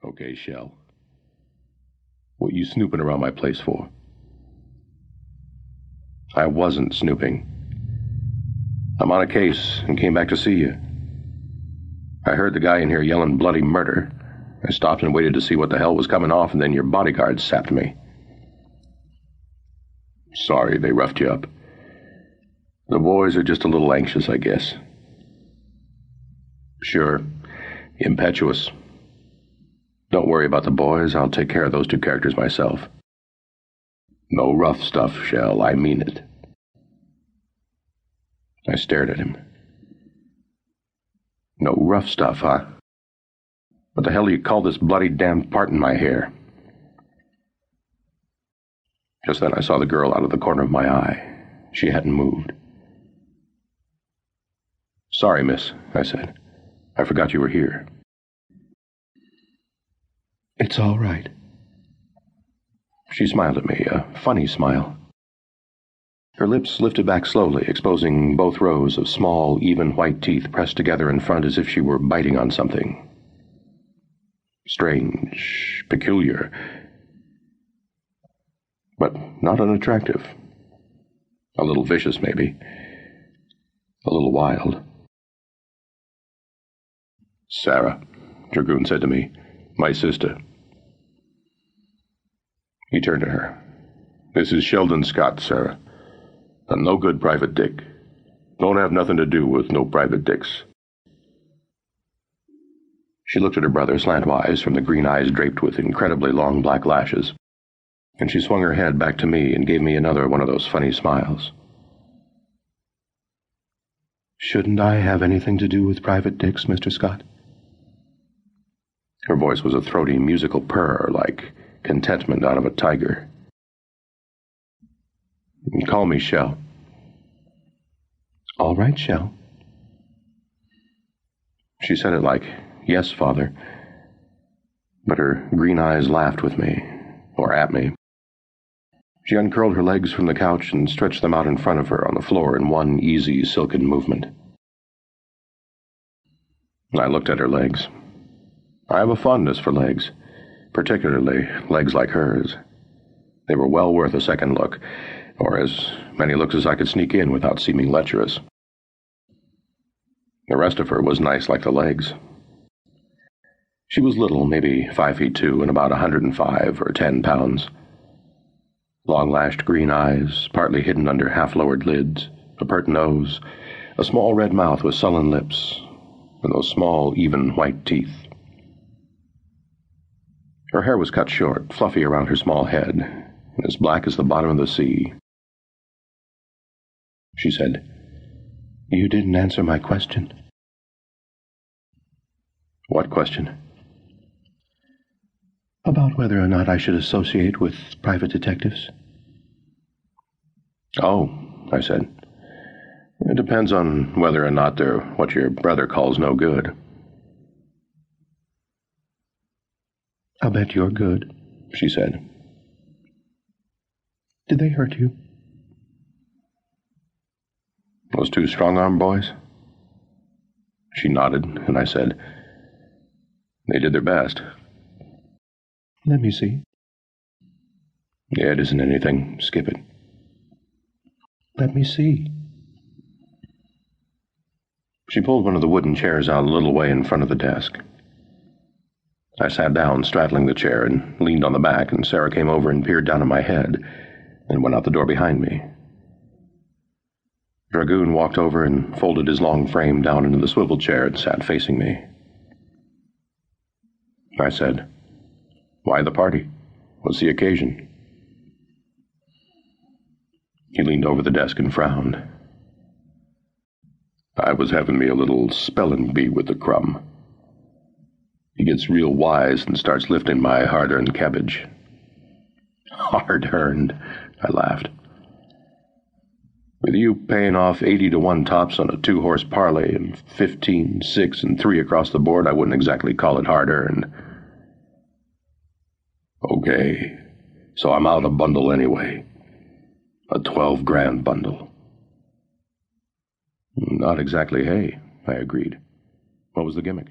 Okay, Shell. What you snooping around my place for? I wasn't snooping. I'm on a case and came back to see you. I heard the guy in here yelling bloody murder. I stopped and waited to see what the hell was coming off, and then your bodyguard sapped me. Sorry they roughed you up. The boys are just a little anxious, I guess. Sure. Impetuous. Don't worry about the boys. I'll take care of those two characters myself. No rough stuff, Shell. I mean it. I stared at him. No rough stuff, huh? What the hell do you call this bloody damn part in my hair? Just then I saw the girl out of the corner of my eye. She hadn't moved. Sorry, miss, I said. I forgot you were here. It's all right. She smiled at me, a funny smile. Her lips lifted back slowly, exposing both rows of small, even white teeth pressed together in front as if she were biting on something. Strange, peculiar, but not unattractive. A little vicious, maybe. A little wild. Sarah, Dragoon said to me, my sister. He turned to her. This is Sheldon Scott, Sarah. A no-good private dick. Don't have nothing to do with no private dicks. She looked at her brother slantwise from the green eyes draped with incredibly long black lashes, and she swung her head back to me and gave me another one of those funny smiles. Shouldn't I have anything to do with private dicks, Mr. Scott? Her voice was a throaty musical purr, like contentment out of a tiger. Call me Shell. All right, Shell. She said it like, yes, Father. But her green eyes laughed with me, or at me. She uncurled her legs from the couch and stretched them out in front of her on the floor in one easy, silken movement. I looked at her legs. I have a fondness for legs, particularly legs like hers. They were well worth a second look, or as many looks as I could sneak in without seeming lecherous. The rest of her was nice like the legs. She was little, maybe 5'2", and about 105 or 10 pounds. Long-lashed green eyes, partly hidden under half-lowered lids, a pert nose, a small red mouth with sullen lips, and those small, even white teeth. Her hair was cut short, fluffy around her small head, and as black as the bottom of the sea. She said, You didn't answer my question. What question? About whether or not I should associate with private detectives. Oh, I said. It depends on whether or not they're what your brother calls no good. I'll bet you're good, she said. Did they hurt you? Those two strong-arm boys? She nodded, and I said, They did their best. Let me see. Yeah, it isn't anything. Skip it. Let me see. She pulled one of the wooden chairs out a little way in front of the desk. I sat down, straddling the chair, and leaned on the back, and Sarah came over and peered down at my head, and went out the door behind me. Dragoon walked over and folded his long frame down into the swivel chair and sat facing me. I said, Why the party? What's the occasion? He leaned over the desk and frowned. I was having me a little spelling bee with the crumb. He gets real wise and starts lifting my hard-earned cabbage. Hard-earned, I laughed. With you paying off 80 to 1 tops on a 2-horse parlay and 15, 6, and 3 across the board, I wouldn't exactly call it hard-earned. Okay, so I'm out a bundle anyway. A 12-grand bundle. Not exactly hay, I agreed. What was the gimmick?